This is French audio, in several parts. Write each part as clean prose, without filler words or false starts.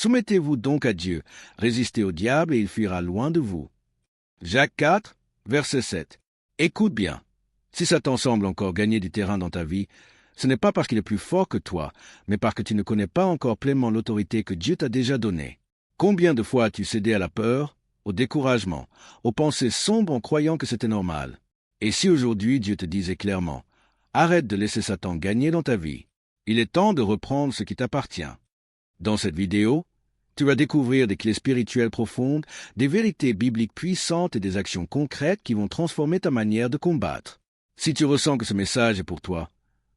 Soumettez-vous donc à Dieu, résistez au diable et il fuira loin de vous. Jacques 4, verset 7. Écoute bien. Si Satan semble encore gagner du terrain dans ta vie, ce n'est pas parce qu'il est plus fort que toi, mais parce que tu ne connais pas encore pleinement l'autorité que Dieu t'a déjà donnée. Combien de fois as-tu cédé à la peur, au découragement, aux pensées sombres en croyant que c'était normal? Et si aujourd'hui Dieu te disait clairement, arrête de laisser Satan gagner dans ta vie. Il est temps de reprendre ce qui t'appartient. Dans cette vidéo, tu vas découvrir des clés spirituelles profondes, des vérités bibliques puissantes et des actions concrètes qui vont transformer ta manière de combattre. Si tu ressens que ce message est pour toi,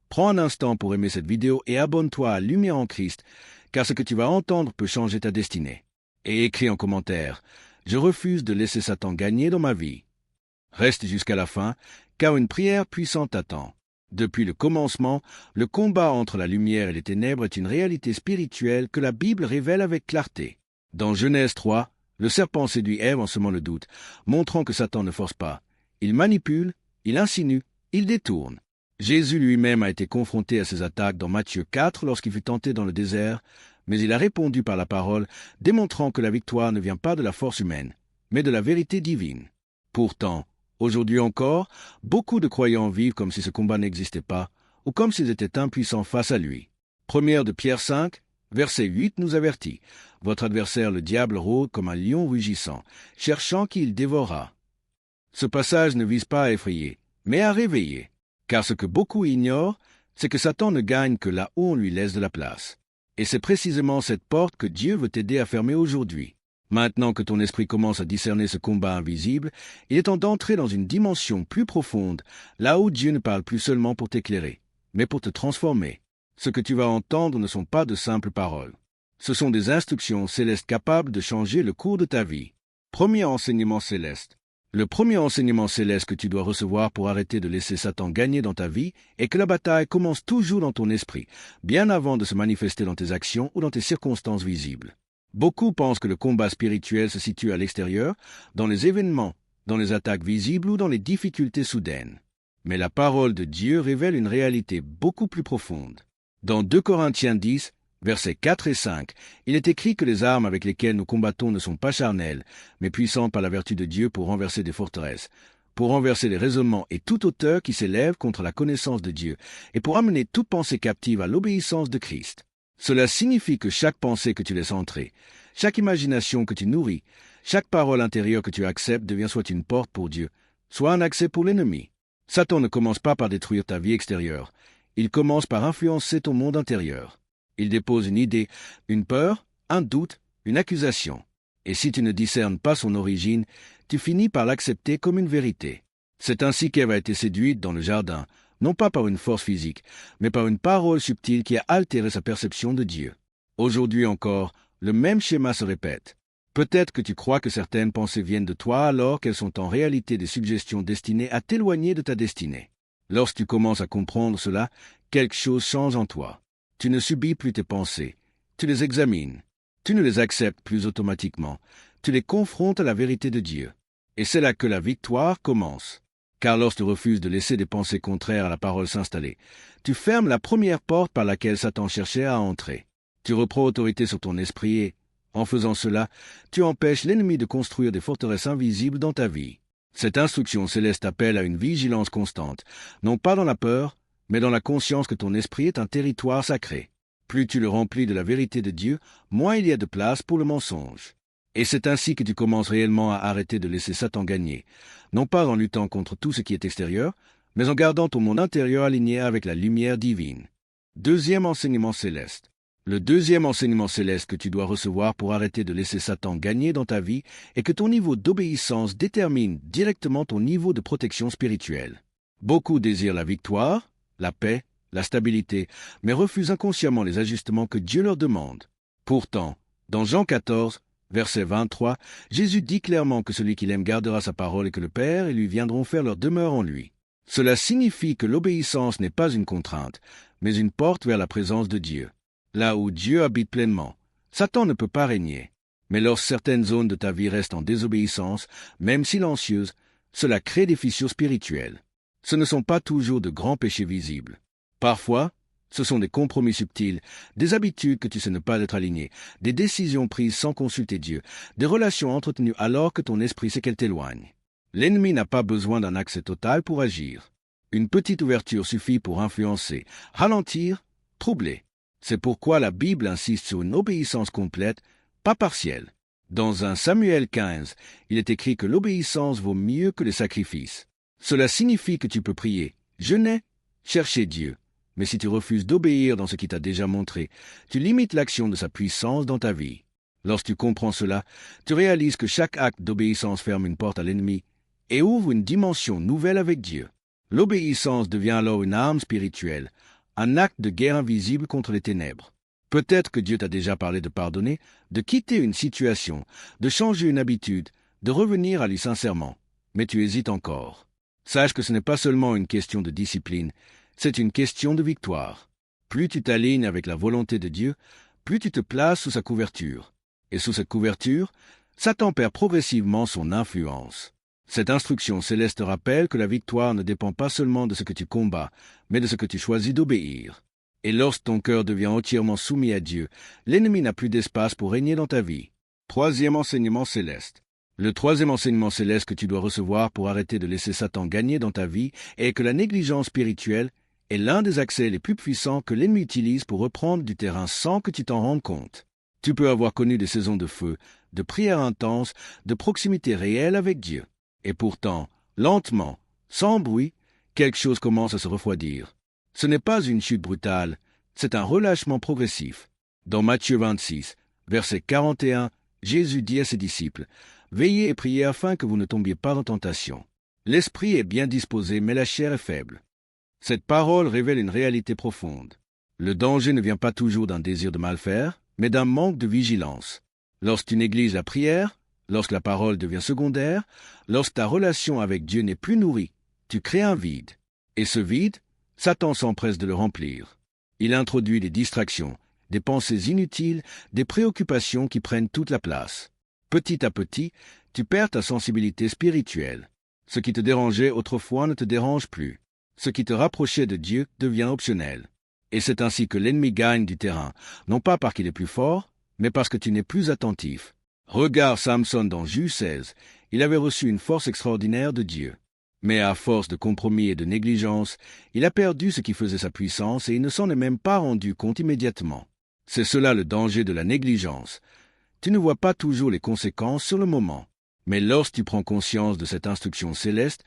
prends un instant pour aimer cette vidéo et abonne-toi à Lumière en Christ, car ce que tu vas entendre peut changer ta destinée. Et écris en commentaire, je refuse de laisser Satan gagner dans ma vie. Reste jusqu'à la fin, car une prière puissante t'attend. Depuis le commencement, le combat entre la lumière et les ténèbres est une réalité spirituelle que la Bible révèle avec clarté. Dans Genèse 3, le serpent séduit Ève en semant le doute, montrant que Satan ne force pas. Il manipule, il insinue, il détourne. Jésus lui-même a été confronté à ces attaques dans Matthieu 4 lorsqu'il fut tenté dans le désert, mais il a répondu par la parole, démontrant que la victoire ne vient pas de la force humaine, mais de la vérité divine. Pourtant, aujourd'hui encore, beaucoup de croyants vivent comme si ce combat n'existait pas, ou comme s'ils étaient impuissants face à lui. 1 de Pierre 5, verset 8 nous avertit. Votre adversaire le diable rôde comme un lion rugissant, cherchant qui il dévorera. Ce passage ne vise pas à effrayer, mais à réveiller. Car ce que beaucoup ignorent, c'est que Satan ne gagne que là où on lui laisse de la place. Et c'est précisément cette porte que Dieu veut t'aider à fermer aujourd'hui. Maintenant que ton esprit commence à discerner ce combat invisible, il est temps d'entrer dans une dimension plus profonde, là où Dieu ne parle plus seulement pour t'éclairer, mais pour te transformer. Ce que tu vas entendre ne sont pas de simples paroles. Ce sont des instructions célestes capables de changer le cours de ta vie. Premier enseignement céleste. Le premier enseignement céleste que tu dois recevoir pour arrêter de laisser Satan gagner dans ta vie est que la bataille commence toujours dans ton esprit, bien avant de se manifester dans tes actions ou dans tes circonstances visibles. Beaucoup pensent que le combat spirituel se situe à l'extérieur, dans les événements, dans les attaques visibles ou dans les difficultés soudaines. Mais la parole de Dieu révèle une réalité beaucoup plus profonde. Dans 2 Corinthiens 10, versets 4 et 5, il est écrit que les armes avec lesquelles nous combattons ne sont pas charnelles, mais puissantes par la vertu de Dieu pour renverser des forteresses, pour renverser les raisonnements et toute hauteur qui s'élève contre la connaissance de Dieu, et pour amener toute pensée captive à l'obéissance de Christ. Cela signifie que chaque pensée que tu laisses entrer, chaque imagination que tu nourris, chaque parole intérieure que tu acceptes devient soit une porte pour Dieu, soit un accès pour l'ennemi. Satan ne commence pas par détruire ta vie extérieure, il commence par influencer ton monde intérieur. Il dépose une idée, une peur, un doute, une accusation. Et si tu ne discernes pas son origine, tu finis par l'accepter comme une vérité. C'est ainsi qu'Ève a été séduite dans le jardin, non pas par une force physique, mais par une parole subtile qui a altéré sa perception de Dieu. Aujourd'hui encore, le même schéma se répète. Peut-être que tu crois que certaines pensées viennent de toi alors qu'elles sont en réalité des suggestions destinées à t'éloigner de ta destinée. Lorsque tu commences à comprendre cela, quelque chose change en toi. Tu ne subis plus tes pensées, tu les examines, tu ne les acceptes plus automatiquement, tu les confrontes à la vérité de Dieu. Et c'est là que la victoire commence. Car lorsque tu refuses de laisser des pensées contraires à la parole s'installer, tu fermes la première porte par laquelle Satan cherchait à entrer. Tu reprends autorité sur ton esprit et, en faisant cela, tu empêches l'ennemi de construire des forteresses invisibles dans ta vie. Cette instruction céleste appelle à une vigilance constante, non pas dans la peur, mais dans la conscience que ton esprit est un territoire sacré. Plus tu le remplis de la vérité de Dieu, moins il y a de place pour le mensonge. Et c'est ainsi que tu commences réellement à arrêter de laisser Satan gagner, non pas en luttant contre tout ce qui est extérieur, mais en gardant ton monde intérieur aligné avec la lumière divine. Deuxième enseignement céleste. Le deuxième enseignement céleste que tu dois recevoir pour arrêter de laisser Satan gagner dans ta vie est que ton niveau d'obéissance détermine directement ton niveau de protection spirituelle. Beaucoup désirent la victoire, la paix, la stabilité, mais refusent inconsciemment les ajustements que Dieu leur demande. Pourtant, dans Jean 14, verset 23, Jésus dit clairement que celui qui l'aime gardera sa parole et que le Père et lui viendront faire leur demeure en lui. Cela signifie que l'obéissance n'est pas une contrainte, mais une porte vers la présence de Dieu. Là où Dieu habite pleinement, Satan ne peut pas régner. Mais lorsque certaines zones de ta vie restent en désobéissance, même silencieuses, cela crée des fissures spirituelles. Ce ne sont pas toujours de grands péchés visibles. Parfois, Ce sont des compromis subtils, des habitudes que tu sais ne pas être alignées, des décisions prises sans consulter Dieu, des relations entretenues alors que ton esprit sait qu'elles t'éloignent. L'ennemi n'a pas besoin d'un accès total pour agir. Une petite ouverture suffit pour influencer, ralentir, troubler. C'est pourquoi la Bible insiste sur une obéissance complète, pas partielle. Dans 1 Samuel 15, il est écrit que l'obéissance vaut mieux que les sacrifices. Cela signifie que tu peux prier, jeûner, chercher Dieu. Mais si tu refuses d'obéir dans ce qu'il t'a déjà montré, tu limites l'action de sa puissance dans ta vie. Lorsque tu comprends cela, tu réalises que chaque acte d'obéissance ferme une porte à l'ennemi et ouvre une dimension nouvelle avec Dieu. L'obéissance devient alors une arme spirituelle, un acte de guerre invisible contre les ténèbres. Peut-être que Dieu t'a déjà parlé de pardonner, de quitter une situation, de changer une habitude, de revenir à lui sincèrement. Mais tu hésites encore. Sache que ce n'est pas seulement une question de discipline, c'est une question de victoire. Plus tu t'alignes avec la volonté de Dieu, plus tu te places sous sa couverture. Et sous cette couverture, Satan perd progressivement son influence. Cette instruction céleste rappelle que la victoire ne dépend pas seulement de ce que tu combats, mais de ce que tu choisis d'obéir. Et lorsque ton cœur devient entièrement soumis à Dieu, l'ennemi n'a plus d'espace pour régner dans ta vie. Troisième enseignement céleste. Le troisième enseignement céleste que tu dois recevoir pour arrêter de laisser Satan gagner dans ta vie est que la négligence spirituelle est l'un des accès les plus puissants que l'ennemi utilise pour reprendre du terrain sans que tu t'en rendes compte. Tu peux avoir connu des saisons de feu, de prières intenses, de proximité réelle avec Dieu. Et pourtant, lentement, sans bruit, quelque chose commence à se refroidir. Ce n'est pas une chute brutale, c'est un relâchement progressif. Dans Matthieu 26, verset 41, Jésus dit à ses disciples, « Veillez et priez afin que vous ne tombiez pas en tentation. L'esprit est bien disposé, mais la chair est faible. » Cette parole révèle une réalité profonde. Le danger ne vient pas toujours d'un désir de mal faire, mais d'un manque de vigilance. Lorsque tu négliges la prière, lorsque la parole devient secondaire, lorsque ta relation avec Dieu n'est plus nourrie, tu crées un vide. Et ce vide, Satan s'empresse de le remplir. Il introduit des distractions, des pensées inutiles, des préoccupations qui prennent toute la place. Petit à petit, tu perds ta sensibilité spirituelle. Ce qui te dérangeait autrefois ne te dérange plus. Ce qui te rapprochait de Dieu devient optionnel. Et c'est ainsi que l'ennemi gagne du terrain, non pas parce qu'il est plus fort, mais parce que tu n'es plus attentif. Regarde Samson dans Juge 16, il avait reçu une force extraordinaire de Dieu. Mais à force de compromis et de négligence, il a perdu ce qui faisait sa puissance et il ne s'en est même pas rendu compte immédiatement. C'est cela le danger de la négligence. Tu ne vois pas toujours les conséquences sur le moment. Mais lorsque tu prends conscience de cette instruction céleste,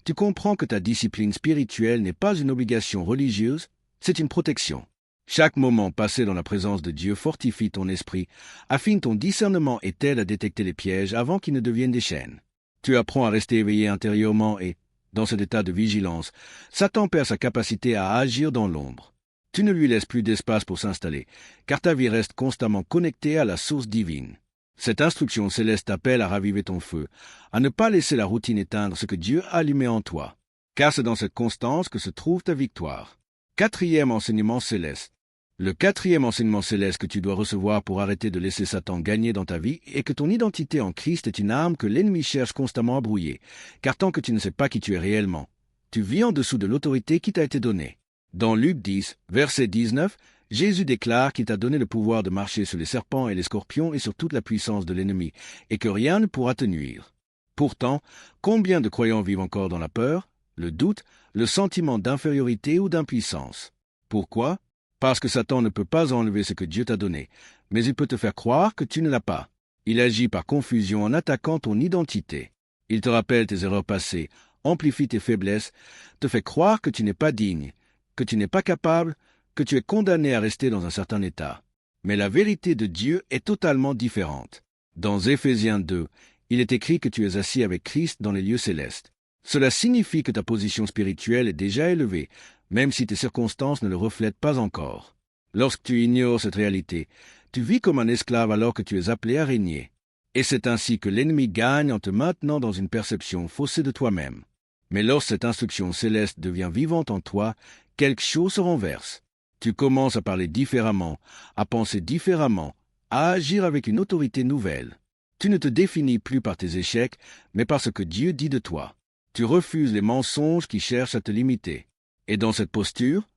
tu comprends que ta discipline spirituelle n'est pas une obligation religieuse, c'est une protection. Chaque moment passé dans la présence de Dieu fortifie ton esprit, affine ton discernement et t'aide à détecter les pièges avant qu'ils ne deviennent des chaînes. Tu apprends à rester éveillé intérieurement et, dans cet état de vigilance, Satan perd sa capacité à agir dans l'ombre. Tu ne lui laisses plus d'espace pour s'installer, car ta vie reste constamment connectée à la source divine. Cette instruction céleste t'appelle à raviver ton feu, à ne pas laisser la routine éteindre ce que Dieu a allumé en toi, car c'est dans cette constance que se trouve ta victoire. Quatrième enseignement céleste. Le quatrième enseignement céleste que tu dois recevoir pour arrêter de laisser Satan gagner dans ta vie est que ton identité en Christ est une arme que l'ennemi cherche constamment à brouiller, car tant que tu ne sais pas qui tu es réellement, tu vis en dessous de l'autorité qui t'a été donnée. Dans Luc 10, verset 19, Jésus déclare qu'il t'a donné le pouvoir de marcher sur les serpents et les scorpions et sur toute la puissance de l'ennemi, et que rien ne pourra te nuire. Pourtant, combien de croyants vivent encore dans la peur, le doute, le sentiment d'infériorité ou d'impuissance? Pourquoi? Parce que Satan ne peut pas enlever ce que Dieu t'a donné, mais il peut te faire croire que tu ne l'as pas. Il agit par confusion en attaquant ton identité. Il te rappelle tes erreurs passées, amplifie tes faiblesses, te fait croire que tu n'es pas digne, que tu n'es pas capable, que tu es condamné à rester dans un certain état. Mais la vérité de Dieu est totalement différente. Dans Éphésiens 2, il est écrit que tu es assis avec Christ dans les lieux célestes. Cela signifie que ta position spirituelle est déjà élevée, même si tes circonstances ne le reflètent pas encore. Lorsque tu ignores cette réalité, tu vis comme un esclave alors que tu es appelé à régner. Et c'est ainsi que l'ennemi gagne en te maintenant dans une perception faussée de toi-même. Mais lorsque cette instruction céleste devient vivante en toi, quelque chose se renverse. Tu commences à parler différemment, à penser différemment, à agir avec une autorité nouvelle. Tu ne te définis plus par tes échecs, mais par ce que Dieu dit de toi. Tu refuses les mensonges qui cherchent à te limiter. Et dans cette posture,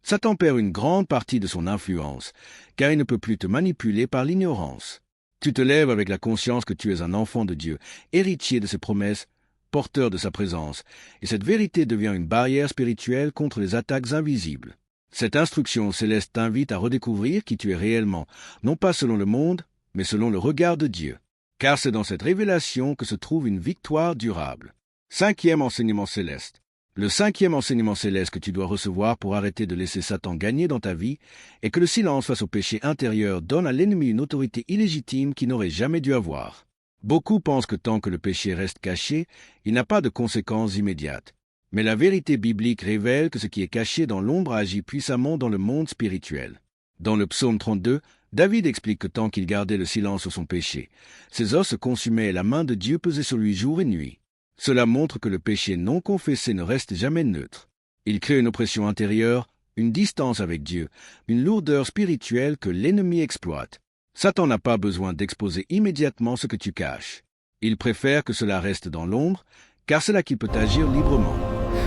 Satan perd une grande partie de son influence, car il ne peut plus te manipuler par l'ignorance. Tu te lèves avec la conscience que tu es un enfant de Dieu, héritier de ses promesses, porteur de sa présence, et cette vérité devient une barrière spirituelle contre les attaques invisibles. Cette instruction céleste t'invite à redécouvrir qui tu es réellement, non pas selon le monde, mais selon le regard de Dieu. Car c'est dans cette révélation que se trouve une victoire durable. Cinquième enseignement céleste. Le cinquième enseignement céleste que tu dois recevoir pour arrêter de laisser Satan gagner dans ta vie est que le silence face au péché intérieur donne à l'ennemi une autorité illégitime qu'il n'aurait jamais dû avoir. Beaucoup pensent que tant que le péché reste caché, il n'a pas de conséquences immédiates. Mais la vérité biblique révèle que ce qui est caché dans l'ombre agit puissamment dans le monde spirituel. Dans le psaume 32, David explique que tant qu'il gardait le silence sur son péché, ses os se consumaient et la main de Dieu pesait sur lui jour et nuit. Cela montre que le péché non confessé ne reste jamais neutre. Il crée une oppression intérieure, une distance avec Dieu, une lourdeur spirituelle que l'ennemi exploite. Satan n'a pas besoin d'exposer immédiatement ce que tu caches. Il préfère que cela reste dans l'ombre, car c'est là qu'il peut agir librement.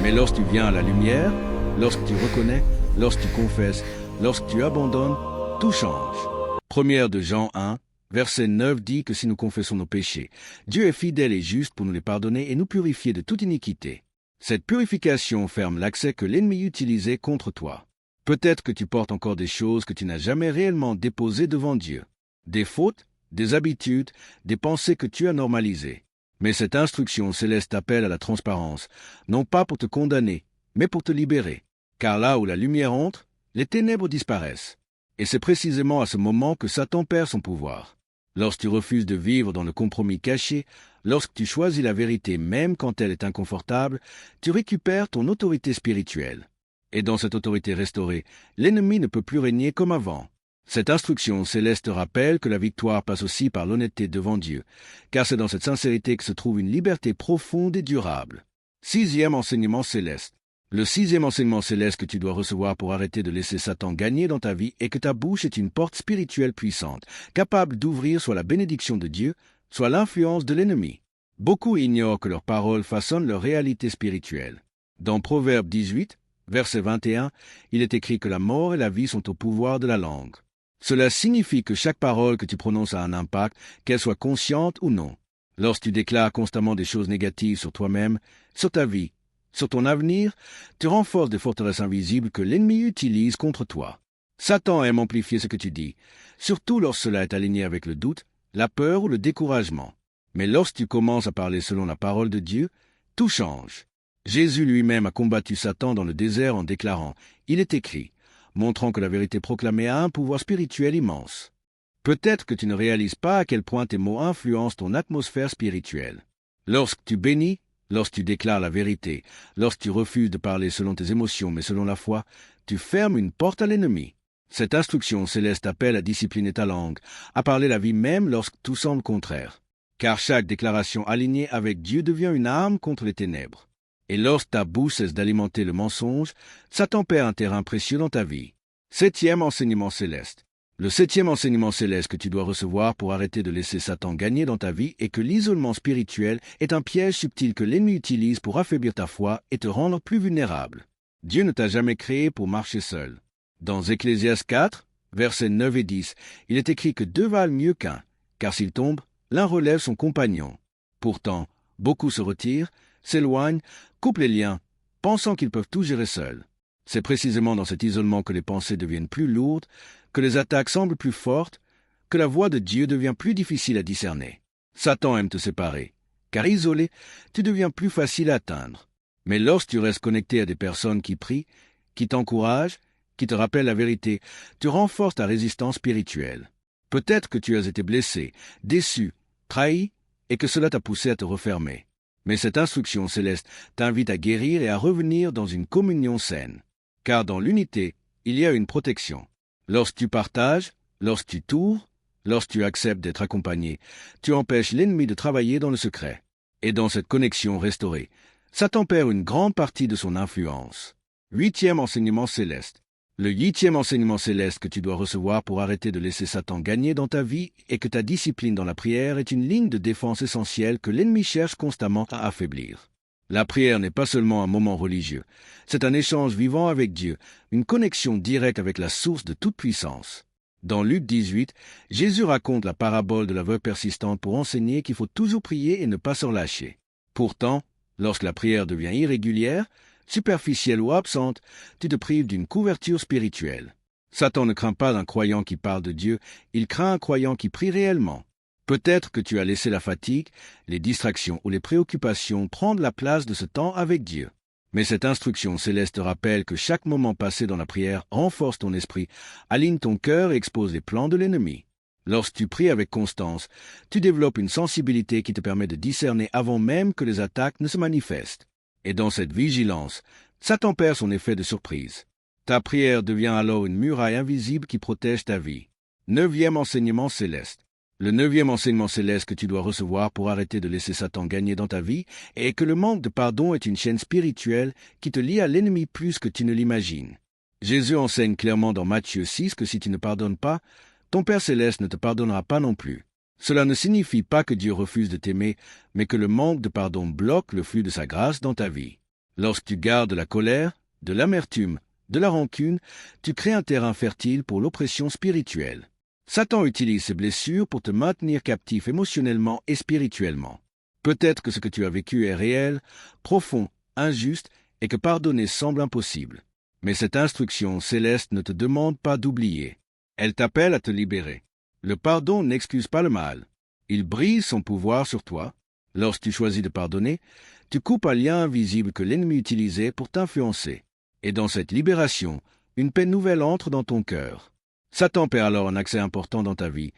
Mais lorsque tu viens à la lumière, lorsque tu reconnais, lorsque tu confesses, lorsque tu abandonnes, tout change. 1 de Jean 1, verset 9 dit que si nous confessons nos péchés, Dieu est fidèle et juste pour nous les pardonner et nous purifier de toute iniquité. Cette purification ferme l'accès que l'ennemi utilisait contre toi. Peut-être que tu portes encore des choses que tu n'as jamais réellement déposées devant Dieu. Des fautes, des habitudes, des pensées que tu as normalisées. Mais cette instruction céleste appelle à la transparence, non pas pour te condamner, mais pour te libérer. Car là où la lumière entre, les ténèbres disparaissent. Et c'est précisément à ce moment que Satan perd son pouvoir. Lorsque tu refuses de vivre dans le compromis caché, lorsque tu choisis la vérité même quand elle est inconfortable, tu récupères ton autorité spirituelle. Et dans cette autorité restaurée, l'ennemi ne peut plus régner comme avant. Cette instruction céleste rappelle que la victoire passe aussi par l'honnêteté devant Dieu, car c'est dans cette sincérité que se trouve une liberté profonde et durable. Sixième enseignement céleste. Le sixième enseignement céleste que tu dois recevoir pour arrêter de laisser Satan gagner dans ta vie est que ta bouche est une porte spirituelle puissante, capable d'ouvrir soit la bénédiction de Dieu, soit l'influence de l'ennemi. Beaucoup ignorent que leurs paroles façonnent leur réalité spirituelle. Dans Proverbe 18, verset 21, il est écrit que la mort et la vie sont au pouvoir de la langue. Cela signifie que chaque parole que tu prononces a un impact, qu'elle soit consciente ou non. Lorsque tu déclares constamment des choses négatives sur toi-même, sur ta vie, sur ton avenir, tu renforces des forteresses invisibles que l'ennemi utilise contre toi. Satan aime amplifier ce que tu dis, surtout lorsque cela est aligné avec le doute, la peur ou le découragement. Mais lorsque tu commences à parler selon la parole de Dieu, tout change. Jésus lui-même a combattu Satan dans le désert en déclarant « Il est écrit », montrant que la vérité proclamée a un pouvoir spirituel immense. Peut-être que tu ne réalises pas à quel point tes mots influencent ton atmosphère spirituelle. Lorsque tu bénis, lorsque tu déclares la vérité, lorsque tu refuses de parler selon tes émotions mais selon la foi, tu fermes une porte à l'ennemi. Cette instruction céleste appelle à discipliner ta langue, à parler la vie même lorsque tout semble contraire. Car chaque déclaration alignée avec Dieu devient une arme contre les ténèbres. Et lorsque ta bouche cesse d'alimenter le mensonge, Satan perd un terrain précieux dans ta vie. Septième enseignement céleste. Le septième enseignement céleste que tu dois recevoir pour arrêter de laisser Satan gagner dans ta vie est que l'isolement spirituel est un piège subtil que l'ennemi utilise pour affaiblir ta foi et te rendre plus vulnérable. Dieu ne t'a jamais créé pour marcher seul. Dans Ecclésiaste 4, versets 9 et 10, il est écrit que deux valent mieux qu'un, car s'il tombe, l'un relève son compagnon. Pourtant, beaucoup se retirent, s'éloignent, coupent les liens, pensant qu'ils peuvent tout gérer seuls. C'est précisément dans cet isolement que les pensées deviennent plus lourdes, que les attaques semblent plus fortes, que la voix de Dieu devient plus difficile à discerner. Satan aime te séparer, car isolé, tu deviens plus facile à atteindre. Mais lorsque tu restes connecté à des personnes qui prient, qui t'encouragent, qui te rappellent la vérité, tu renforces ta résistance spirituelle. Peut-être que tu as été blessé, déçu, trahi, et que cela t'a poussé à te refermer. Mais cette instruction céleste t'invite à guérir et à revenir dans une communion saine. Car dans l'unité, il y a une protection. Lorsque tu partages, lorsque tu t'ouvres, lorsque tu acceptes d'être accompagné, tu empêches l'ennemi de travailler dans le secret. Et dans cette connexion restaurée, Satan perd une grande partie de son influence. Huitième enseignement céleste. Le huitième enseignement céleste que tu dois recevoir pour arrêter de laisser Satan gagner dans ta vie est que ta discipline dans la prière est une ligne de défense essentielle que l'ennemi cherche constamment à affaiblir. La prière n'est pas seulement un moment religieux, c'est un échange vivant avec Dieu, une connexion directe avec la source de toute puissance. Dans Luc 18, Jésus raconte la parabole de la veuve persistante pour enseigner qu'il faut toujours prier et ne pas se relâcher. Pourtant, lorsque la prière devient irrégulière, superficielle ou absente, tu te prives d'une couverture spirituelle. Satan ne craint pas un croyant qui parle de Dieu, il craint un croyant qui prie réellement. Peut-être que tu as laissé la fatigue, les distractions ou les préoccupations prendre la place de ce temps avec Dieu. Mais cette instruction céleste te rappelle que chaque moment passé dans la prière renforce ton esprit, aligne ton cœur et expose les plans de l'ennemi. Lorsque tu pries avec constance, tu développes une sensibilité qui te permet de discerner avant même que les attaques ne se manifestent. Et dans cette vigilance, Satan perd son effet de surprise. Ta prière devient alors une muraille invisible qui protège ta vie. 9e enseignement céleste. Le 9e enseignement céleste que tu dois recevoir pour arrêter de laisser Satan gagner dans ta vie est que le manque de pardon est une chaîne spirituelle qui te lie à l'ennemi plus que tu ne l'imagines. Jésus enseigne clairement dans Matthieu 6 que si tu ne pardonnes pas, ton Père céleste ne te pardonnera pas non plus. Cela ne signifie pas que Dieu refuse de t'aimer, mais que le manque de pardon bloque le flux de sa grâce dans ta vie. Lorsque tu gardes de la colère, de l'amertume, de la rancune, tu crées un terrain fertile pour l'oppression spirituelle. Satan utilise ces blessures pour te maintenir captif émotionnellement et spirituellement. Peut-être que ce que tu as vécu est réel, profond, injuste et que pardonner semble impossible. Mais cette instruction céleste ne te demande pas d'oublier. Elle t'appelle à te libérer. Le pardon n'excuse pas le mal. Il brise son pouvoir sur toi. Lorsque tu choisis de pardonner, tu coupes un lien invisible que l'ennemi utilisait pour t'influencer. Et dans cette libération, une paix nouvelle entre dans ton cœur. Satan perd alors un accès important dans ta vie,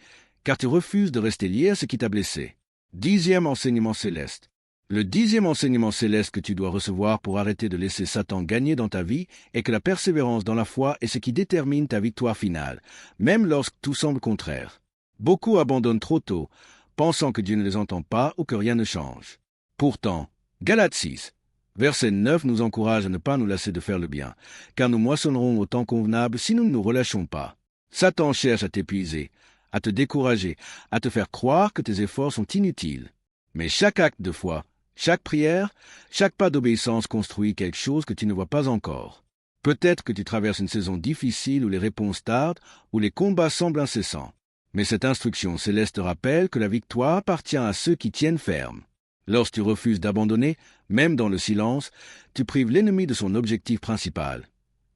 car tu refuses de rester lié à ce qui t'a blessé. 10e enseignement céleste. Le 10e enseignement céleste que tu dois recevoir pour arrêter de laisser Satan gagner dans ta vie est que la persévérance dans la foi est ce qui détermine ta victoire finale, même lorsque tout semble contraire. Beaucoup abandonnent trop tôt, pensant que Dieu ne les entend pas ou que rien ne change. Pourtant, Galates 6, verset 9 nous encourage à ne pas nous lasser de faire le bien, car nous moissonnerons au temps convenable si nous ne nous relâchons pas. Satan cherche à t'épuiser, à te décourager, à te faire croire que tes efforts sont inutiles. Mais chaque acte de foi, chaque prière, chaque pas d'obéissance construit quelque chose que tu ne vois pas encore. Peut-être que tu traverses une saison difficile où les réponses tardent, où les combats semblent incessants. Mais cette instruction céleste te rappelle que la victoire appartient à ceux qui tiennent ferme. Lorsque tu refuses d'abandonner, même dans le silence, tu prives l'ennemi de son objectif principal,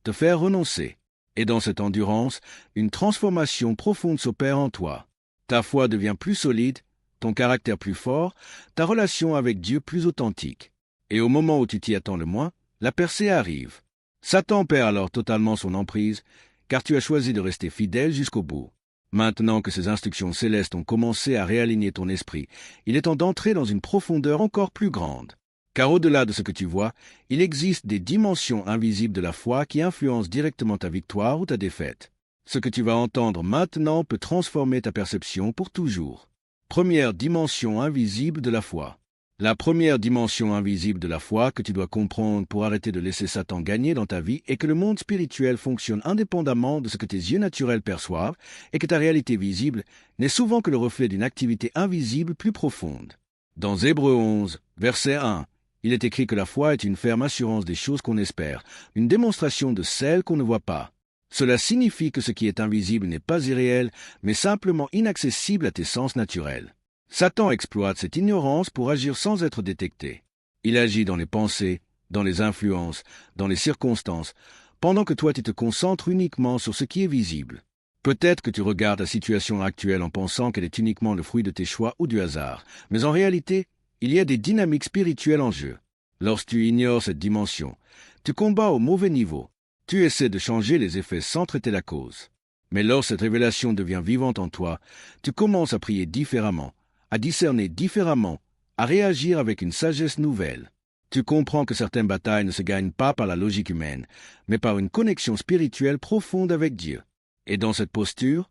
te faire renoncer. Et dans cette endurance, une transformation profonde s'opère en toi. Ta foi devient plus solide, ton caractère plus fort, ta relation avec Dieu plus authentique. Et au moment où tu t'y attends le moins, la percée arrive. Satan perd alors totalement son emprise, car tu as choisi de rester fidèle jusqu'au bout. Maintenant que ces instructions célestes ont commencé à réaligner ton esprit, il est temps d'entrer dans une profondeur encore plus grande. Car au-delà de ce que tu vois, il existe des dimensions invisibles de la foi qui influencent directement ta victoire ou ta défaite. Ce que tu vas entendre maintenant peut transformer ta perception pour toujours. Première dimension invisible de la foi. La première dimension invisible de la foi que tu dois comprendre pour arrêter de laisser Satan gagner dans ta vie est que le monde spirituel fonctionne indépendamment de ce que tes yeux naturels perçoivent et que ta réalité visible n'est souvent que le reflet d'une activité invisible plus profonde. Dans Hébreux 11, verset 1, il est écrit que la foi est une ferme assurance des choses qu'on espère, une démonstration de celles qu'on ne voit pas. Cela signifie que ce qui est invisible n'est pas irréel, mais simplement inaccessible à tes sens naturels. Satan exploite cette ignorance pour agir sans être détecté. Il agit dans les pensées, dans les influences, dans les circonstances, pendant que toi tu te concentres uniquement sur ce qui est visible. Peut-être que tu regardes ta situation actuelle en pensant qu'elle est uniquement le fruit de tes choix ou du hasard, mais en réalité, il y a des dynamiques spirituelles en jeu. Lorsque tu ignores cette dimension, tu combats au mauvais niveau. Tu essaies de changer les effets sans traiter la cause. Mais lorsque cette révélation devient vivante en toi, tu commences à prier différemment, à discerner différemment, à réagir avec une sagesse nouvelle. Tu comprends que certaines batailles ne se gagnent pas par la logique humaine, mais par une connexion spirituelle profonde avec Dieu. Et dans cette posture,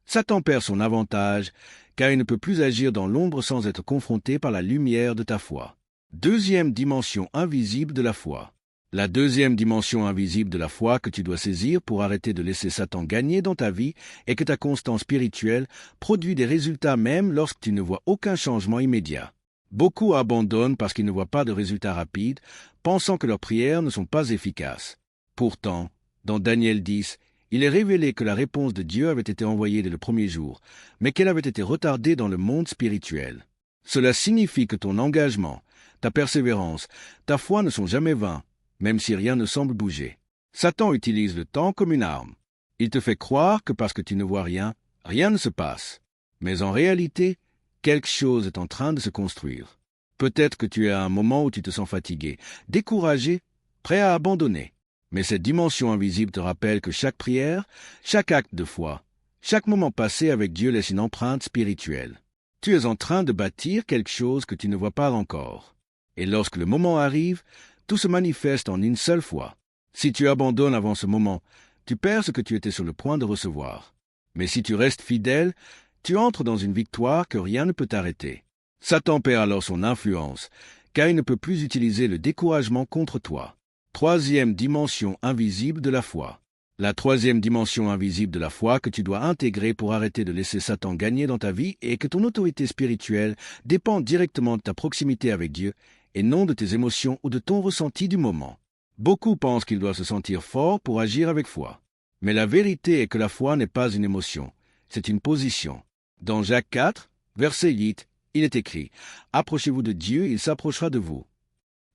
Satan perd son avantage, car il ne peut plus agir dans l'ombre sans être confronté par la lumière de ta foi. Deuxième dimension invisible de la foi. La deuxième dimension invisible de la foi que tu dois saisir pour arrêter de laisser Satan gagner dans ta vie est que ta constance spirituelle produit des résultats même lorsque tu ne vois aucun changement immédiat. Beaucoup abandonnent parce qu'ils ne voient pas de résultats rapides, pensant que leurs prières ne sont pas efficaces. Pourtant, dans Daniel 10, il est révélé que la réponse de Dieu avait été envoyée dès le premier jour, mais qu'elle avait été retardée dans le monde spirituel. Cela signifie que ton engagement, ta persévérance, ta foi ne sont jamais vains, même si rien ne semble bouger. Satan utilise le temps comme une arme. Il te fait croire que parce que tu ne vois rien, rien ne se passe. Mais en réalité, quelque chose est en train de se construire. Peut-être que tu es à un moment où tu te sens fatigué, découragé, prêt à abandonner. Mais cette dimension invisible te rappelle que chaque prière, chaque acte de foi, chaque moment passé avec Dieu laisse une empreinte spirituelle. Tu es en train de bâtir quelque chose que tu ne vois pas encore. Et lorsque le moment arrive, tout se manifeste en une seule fois. Si tu abandonnes avant ce moment, tu perds ce que tu étais sur le point de recevoir. Mais si tu restes fidèle, tu entres dans une victoire que rien ne peut t'arrêter. Satan perd alors son influence, car il ne peut plus utiliser le découragement contre toi. Troisième dimension invisible de la foi. La troisième dimension invisible de la foi que tu dois intégrer pour arrêter de laisser Satan gagner dans ta vie est que ton autorité spirituelle dépend directement de ta proximité avec Dieu et non de tes émotions ou de ton ressenti du moment. Beaucoup pensent qu'ils doivent se sentir forts pour agir avec foi. Mais la vérité est que la foi n'est pas une émotion, c'est une position. Dans Jacques 4, verset 8, il est écrit « Approchez-vous de Dieu, il s'approchera de vous ».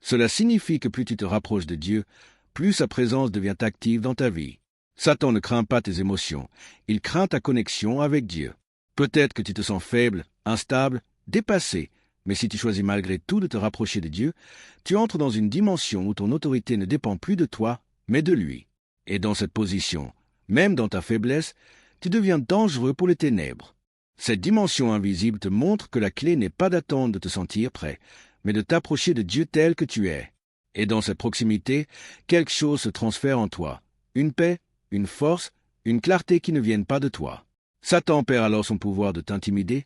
Cela signifie que plus tu te rapproches de Dieu, plus sa présence devient active dans ta vie. Satan ne craint pas tes émotions, il craint ta connexion avec Dieu. Peut-être que tu te sens faible, instable, dépassé, mais si tu choisis malgré tout de te rapprocher de Dieu, tu entres dans une dimension où ton autorité ne dépend plus de toi, mais de lui. Et dans cette position, même dans ta faiblesse, tu deviens dangereux pour les ténèbres. Cette dimension invisible te montre que la clé n'est pas d'attendre de te sentir prêt, mais de t'approcher de Dieu tel que tu es. Et dans cette proximité, quelque chose se transfère en toi. Une paix, une force, une clarté qui ne viennent pas de toi. Satan perd alors son pouvoir de t'intimider,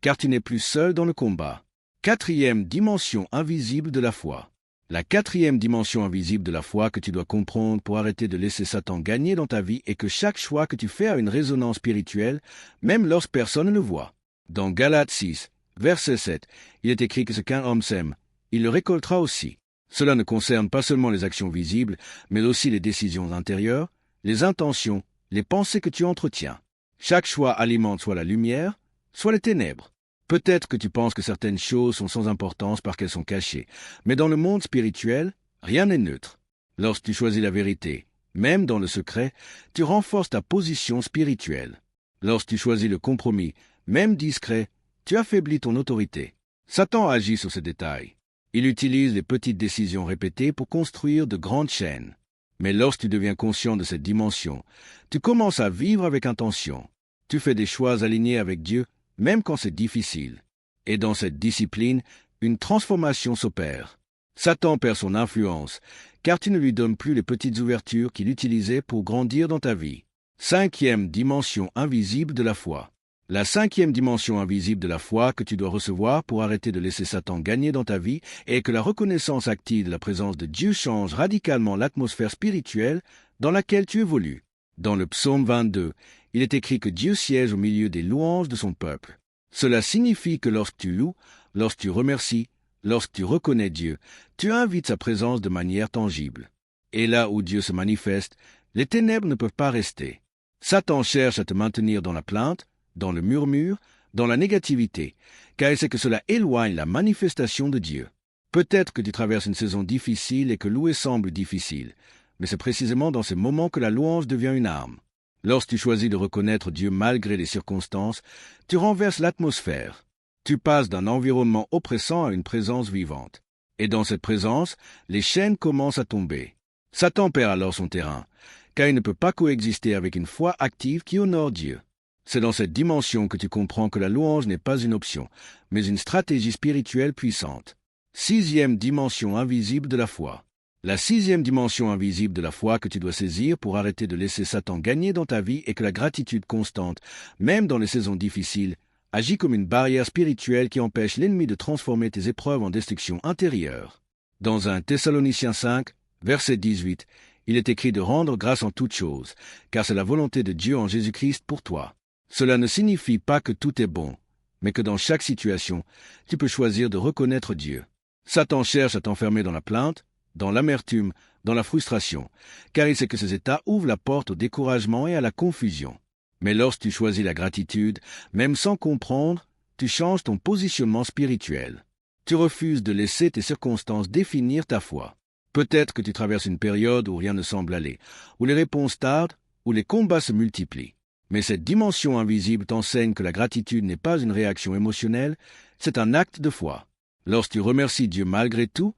car tu n'es plus seul dans le combat. Quatrième dimension invisible de la foi. La quatrième dimension invisible de la foi que tu dois comprendre pour arrêter de laisser Satan gagner dans ta vie est que chaque choix que tu fais a une résonance spirituelle, même lorsque personne ne le voit. Dans Galates 6, verset 7, il est écrit que ce qu'un homme sème, il le récoltera aussi. Cela ne concerne pas seulement les actions visibles, mais aussi les décisions intérieures, les intentions, les pensées que tu entretiens. Chaque choix alimente soit la lumière, soit les ténèbres. Peut-être que tu penses que certaines choses sont sans importance parce qu'elles sont cachées, mais dans le monde spirituel, rien n'est neutre. Lorsque tu choisis la vérité, même dans le secret, tu renforces ta position spirituelle. Lorsque tu choisis le compromis, même discret, tu affaiblis ton autorité. Satan agit sur ces détails. Il utilise les petites décisions répétées pour construire de grandes chaînes. Mais lorsque tu deviens conscient de cette dimension, tu commences à vivre avec intention. Tu fais des choix alignés avec Dieu, même quand c'est difficile. Et dans cette discipline, une transformation s'opère. Satan perd son influence, car tu ne lui donnes plus les petites ouvertures qu'il utilisait pour grandir dans ta vie. Cinquième dimension invisible de la foi. La cinquième dimension invisible de la foi que tu dois recevoir pour arrêter de laisser Satan gagner dans ta vie est que la reconnaissance active de la présence de Dieu change radicalement l'atmosphère spirituelle dans laquelle tu évolues. Dans le psaume 22, il est écrit que Dieu siège au milieu des louanges de son peuple. Cela signifie que lorsque tu loues, lorsque tu remercies, lorsque tu reconnais Dieu, tu invites sa présence de manière tangible. Et là où Dieu se manifeste, les ténèbres ne peuvent pas rester. Satan cherche à te maintenir dans la plainte, dans le murmure, dans la négativité, car il sait que cela éloigne la manifestation de Dieu. Peut-être que tu traverses une saison difficile et que louer semble difficile, mais c'est précisément dans ces moments que la louange devient une arme. Lorsque tu choisis de reconnaître Dieu malgré les circonstances, tu renverses l'atmosphère. Tu passes d'un environnement oppressant à une présence vivante. Et dans cette présence, les chaînes commencent à tomber. Satan perd alors son terrain, car il ne peut pas coexister avec une foi active qui honore Dieu. C'est dans cette dimension que tu comprends que la louange n'est pas une option, mais une stratégie spirituelle puissante. Sixième dimension invisible de la foi. La sixième dimension invisible de la foi que tu dois saisir pour arrêter de laisser Satan gagner dans ta vie est que la gratitude constante, même dans les saisons difficiles, agit comme une barrière spirituelle qui empêche l'ennemi de transformer tes épreuves en destruction intérieure. Dans 1 Thessaloniciens 5, verset 18, il est écrit de rendre grâce en toutes choses, car c'est la volonté de Dieu en Jésus-Christ pour toi. Cela ne signifie pas que tout est bon, mais que dans chaque situation, tu peux choisir de reconnaître Dieu. Satan cherche à t'enfermer dans la plainte, dans l'amertume, dans la frustration, car il sait que ces états ouvrent la porte au découragement et à la confusion. Mais lorsque tu choisis la gratitude, même sans comprendre, tu changes ton positionnement spirituel. Tu refuses de laisser tes circonstances définir ta foi. Peut-être que tu traverses une période où rien ne semble aller, où les réponses tardent, où les combats se multiplient. Mais cette dimension invisible t'enseigne que la gratitude n'est pas une réaction émotionnelle, c'est un acte de foi. Lorsque tu remercies Dieu malgré tout,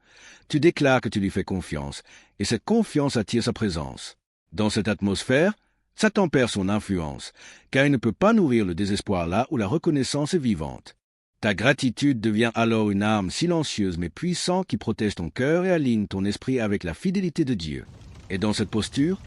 tu déclares que tu lui fais confiance, et cette confiance attire sa présence. Dans cette atmosphère, Satan perd son influence, car il ne peut pas nourrir le désespoir là où la reconnaissance est vivante. Ta gratitude devient alors une arme silencieuse mais puissante qui protège ton cœur et aligne ton esprit avec la fidélité de Dieu. Et dans cette posture,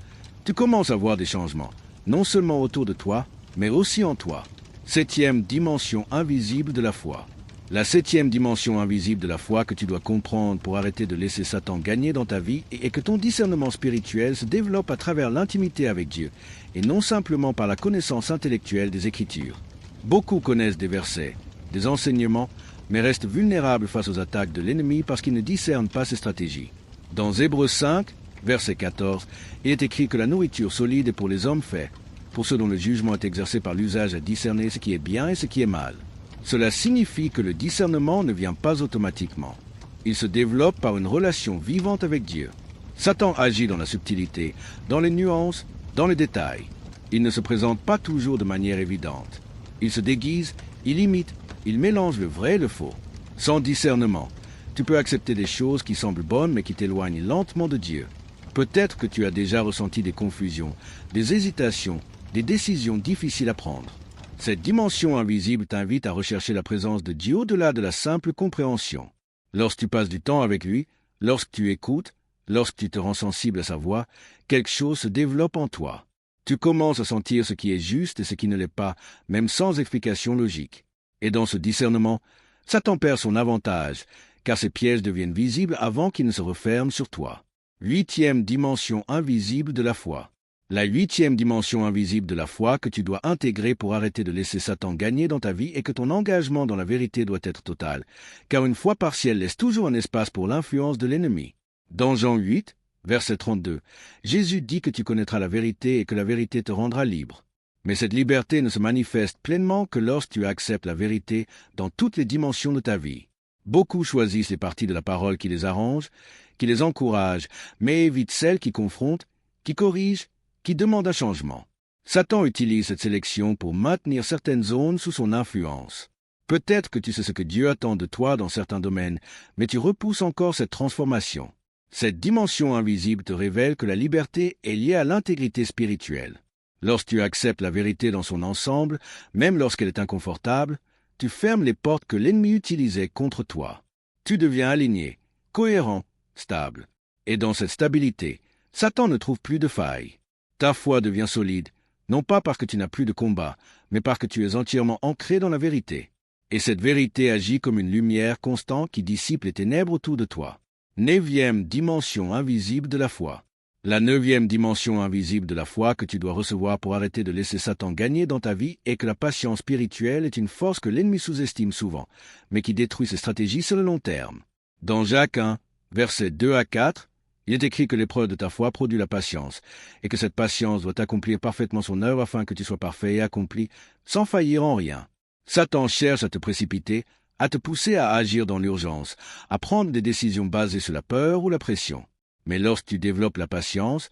tu commences à voir des changements, non seulement autour de toi, mais aussi en toi. 7e dimension invisible de la foi. La 7e dimension invisible de la foi que tu dois comprendre pour arrêter de laisser Satan gagner dans ta vie est que ton discernement spirituel se développe à travers l'intimité avec Dieu, et non simplement par la connaissance intellectuelle des Écritures. Beaucoup connaissent des versets, des enseignements, mais restent vulnérables face aux attaques de l'ennemi parce qu'ils ne discernent pas ses stratégies. Dans Hébreux 5, verset 14, il est écrit que la nourriture solide est pour les hommes faits, pour ceux dont le jugement est exercé par l'usage à discerner ce qui est bien et ce qui est mal. Cela signifie que le discernement ne vient pas automatiquement. Il se développe par une relation vivante avec Dieu. Satan agit dans la subtilité, dans les nuances, dans les détails. Il ne se présente pas toujours de manière évidente. Il se déguise, il imite, il mélange le vrai et le faux. Sans discernement, tu peux accepter des choses qui semblent bonnes mais qui t'éloignent lentement de Dieu. Peut-être que tu as déjà ressenti des confusions, des hésitations, des décisions difficiles à prendre. Cette dimension invisible t'invite à rechercher la présence de Dieu au-delà de la simple compréhension. Lorsque tu passes du temps avec lui, lorsque tu écoutes, lorsque tu te rends sensible à sa voix, quelque chose se développe en toi. Tu commences à sentir ce qui est juste et ce qui ne l'est pas, même sans explication logique. Et dans ce discernement, Satan perd son avantage, car ses pièges deviennent visibles avant qu'ils ne se referment sur toi. 8e dimension invisible de la foi. La 8e dimension invisible de la foi que tu dois intégrer pour arrêter de laisser Satan gagner dans ta vie est que ton engagement dans la vérité doit être total, car une foi partielle laisse toujours un espace pour l'influence de l'ennemi. Dans Jean 8, verset 32, Jésus dit que tu connaîtras la vérité et que la vérité te rendra libre. Mais cette liberté ne se manifeste pleinement que lorsque tu acceptes la vérité dans toutes les dimensions de ta vie. Beaucoup choisissent les parties de la parole qui les arrangent, qui les encouragent, mais évitent celles qui confrontent, qui corrigent, qui demandent un changement. Satan utilise cette sélection pour maintenir certaines zones sous son influence. Peut-être que tu sais ce que Dieu attend de toi dans certains domaines, mais tu repousses encore cette transformation. Cette dimension invisible te révèle que la liberté est liée à l'intégrité spirituelle. Lorsque tu acceptes la vérité dans son ensemble, même lorsqu'elle est inconfortable, tu fermes les portes que l'ennemi utilisait contre toi. Tu deviens aligné, cohérent, stable. Et dans cette stabilité, Satan ne trouve plus de failles. Ta foi devient solide, non pas parce que tu n'as plus de combat, mais parce que tu es entièrement ancré dans la vérité. Et cette vérité agit comme une lumière constante qui dissipe les ténèbres autour de toi. 9e dimension invisible de la foi. La 9e dimension invisible de la foi que tu dois recevoir pour arrêter de laisser Satan gagner dans ta vie est que la patience spirituelle est une force que l'ennemi sous-estime souvent, mais qui détruit ses stratégies sur le long terme. Dans Jacques 1, versets 2 à 4, il est écrit que l'épreuve de ta foi produit la patience, et que cette patience doit accomplir parfaitement son œuvre afin que tu sois parfait et accompli, sans faillir en rien. Satan cherche à te précipiter, à te pousser à agir dans l'urgence, à prendre des décisions basées sur la peur ou la pression. Mais lorsque tu développes la patience,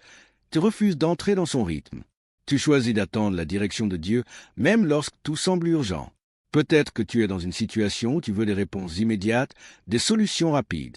tu refuses d'entrer dans son rythme. Tu choisis d'attendre la direction de Dieu, même lorsque tout semble urgent. Peut-être que tu es dans une situation où tu veux des réponses immédiates, des solutions rapides.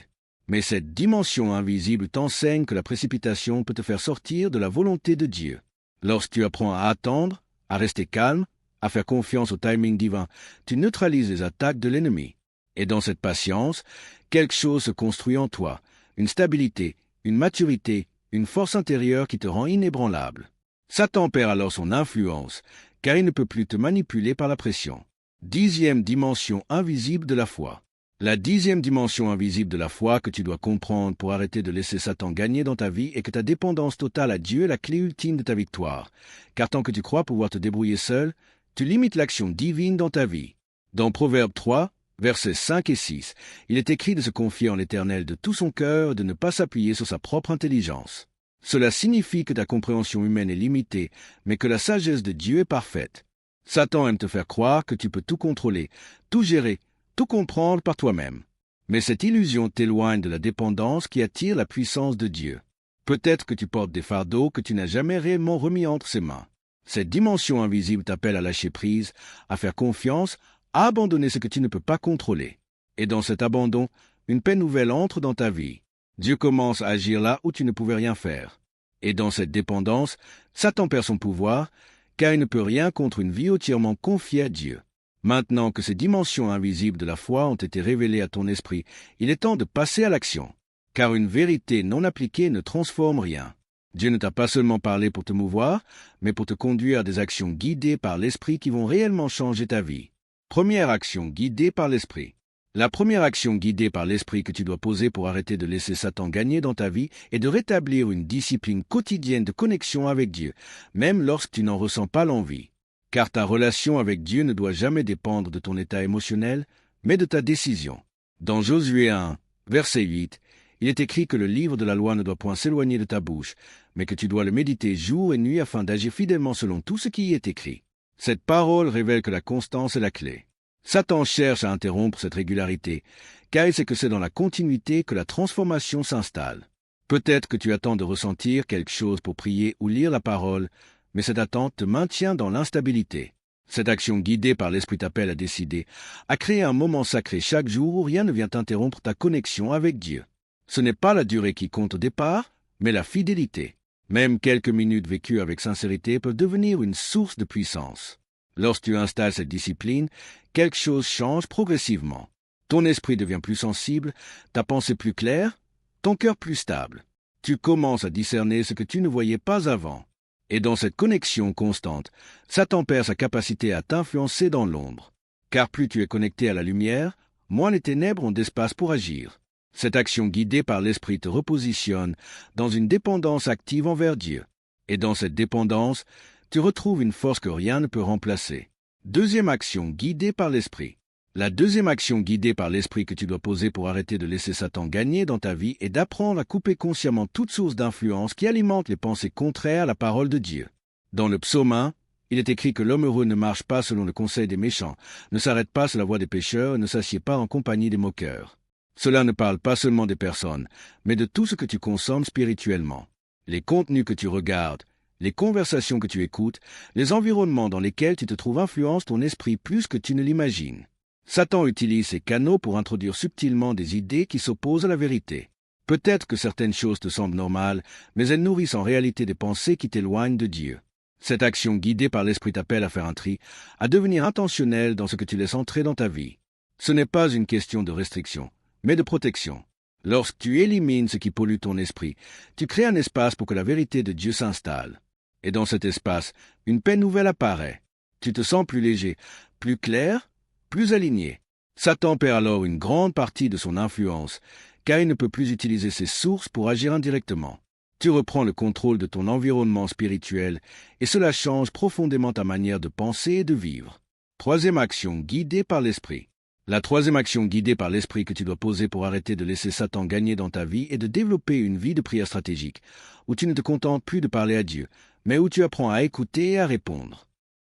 Mais cette dimension invisible t'enseigne que la précipitation peut te faire sortir de la volonté de Dieu. Lorsque tu apprends à attendre, à rester calme, à faire confiance au timing divin, tu neutralises les attaques de l'ennemi. Et dans cette patience, quelque chose se construit en toi, une stabilité, une maturité, une force intérieure qui te rend inébranlable. Satan perd alors son influence, car il ne peut plus te manipuler par la pression. 10e dimension invisible de la foi. La 10e dimension invisible de la foi que tu dois comprendre pour arrêter de laisser Satan gagner dans ta vie est que ta dépendance totale à Dieu est la clé ultime de ta victoire. Car tant que tu crois pouvoir te débrouiller seul, tu limites l'action divine dans ta vie. Dans Proverbe 3, versets 5 et 6, il est écrit de se confier en l'Éternel de tout son cœur et de ne pas s'appuyer sur sa propre intelligence. Cela signifie que ta compréhension humaine est limitée, mais que la sagesse de Dieu est parfaite. Satan aime te faire croire que tu peux tout contrôler, tout gérer, tout comprendre par toi-même. Mais cette illusion t'éloigne de la dépendance qui attire la puissance de Dieu. Peut-être que tu portes des fardeaux que tu n'as jamais réellement remis entre ses mains. Cette dimension invisible t'appelle à lâcher prise, à faire confiance, à abandonner ce que tu ne peux pas contrôler. Et dans cet abandon, une paix nouvelle entre dans ta vie. Dieu commence à agir là où tu ne pouvais rien faire. Et dans cette dépendance, Satan perd son pouvoir, car il ne peut rien contre une vie entièrement confiée à Dieu. Maintenant que ces dimensions invisibles de la foi ont été révélées à ton esprit, il est temps de passer à l'action. Car une vérité non appliquée ne transforme rien. Dieu ne t'a pas seulement parlé pour te mouvoir, mais pour te conduire à des actions guidées par l'Esprit qui vont réellement changer ta vie. Première action guidée par l'Esprit. La première action guidée par l'Esprit que tu dois poser pour arrêter de laisser Satan gagner dans ta vie est de rétablir une discipline quotidienne de connexion avec Dieu, même lorsque tu n'en ressens pas l'envie. Car ta relation avec Dieu ne doit jamais dépendre de ton état émotionnel, mais de ta décision. Dans Josué 1, verset 8, il est écrit que le livre de la loi ne doit point s'éloigner de ta bouche, mais que tu dois le méditer jour et nuit afin d'agir fidèlement selon tout ce qui y est écrit. Cette parole révèle que la constance est la clé. Satan cherche à interrompre cette régularité, car il sait que c'est dans la continuité que la transformation s'installe. Peut-être que tu attends de ressentir quelque chose pour prier ou lire la parole, mais cette attente te maintient dans l'instabilité. Cette action guidée par l'Esprit t'appelle à décider, à créer un moment sacré chaque jour où rien ne vient interrompre ta connexion avec Dieu. Ce n'est pas la durée qui compte au départ, mais la fidélité. Même quelques minutes vécues avec sincérité peuvent devenir une source de puissance. Lorsque tu installes cette discipline, quelque chose change progressivement. Ton esprit devient plus sensible, ta pensée plus claire, ton cœur plus stable. Tu commences à discerner ce que tu ne voyais pas avant. Et dans cette connexion constante, Satan perd sa capacité à t'influencer dans l'ombre. Car plus tu es connecté à la lumière, moins les ténèbres ont d'espace pour agir. Cette action guidée par l'Esprit te repositionne dans une dépendance active envers Dieu. Et dans cette dépendance, tu retrouves une force que rien ne peut remplacer. Deuxième action guidée par l'Esprit. La deuxième action guidée par l'Esprit que tu dois poser pour arrêter de laisser Satan gagner dans ta vie est d'apprendre à couper consciemment toute source d'influence qui alimente les pensées contraires à la parole de Dieu. Dans le psaume 1, il est écrit que l'homme heureux ne marche pas selon le conseil des méchants, ne s'arrête pas sur la voie des pécheurs et ne s'assied pas en compagnie des moqueurs. Cela ne parle pas seulement des personnes, mais de tout ce que tu consommes spirituellement. Les contenus que tu regardes, les conversations que tu écoutes, les environnements dans lesquels tu te trouves influencent ton esprit plus que tu ne l'imagines. Satan utilise ces canaux pour introduire subtilement des idées qui s'opposent à la vérité. Peut-être que certaines choses te semblent normales, mais elles nourrissent en réalité des pensées qui t'éloignent de Dieu. Cette action guidée par l'Esprit t'appelle à faire un tri, à devenir intentionnel dans ce que tu laisses entrer dans ta vie. Ce n'est pas une question de restriction, mais de protection. Lorsque tu élimines ce qui pollue ton esprit, tu crées un espace pour que la vérité de Dieu s'installe. Et dans cet espace, une paix nouvelle apparaît. Tu te sens plus léger, plus clair, plus aligné. Satan perd alors une grande partie de son influence, car il ne peut plus utiliser ses sources pour agir indirectement. Tu reprends le contrôle de ton environnement spirituel, et cela change profondément ta manière de penser et de vivre. Troisième action guidée par l'Esprit. La troisième action guidée par l'Esprit que tu dois poser pour arrêter de laisser Satan gagner dans ta vie est de développer une vie de prière stratégique, où tu ne te contentes plus de parler à Dieu, mais où tu apprends à écouter et à répondre.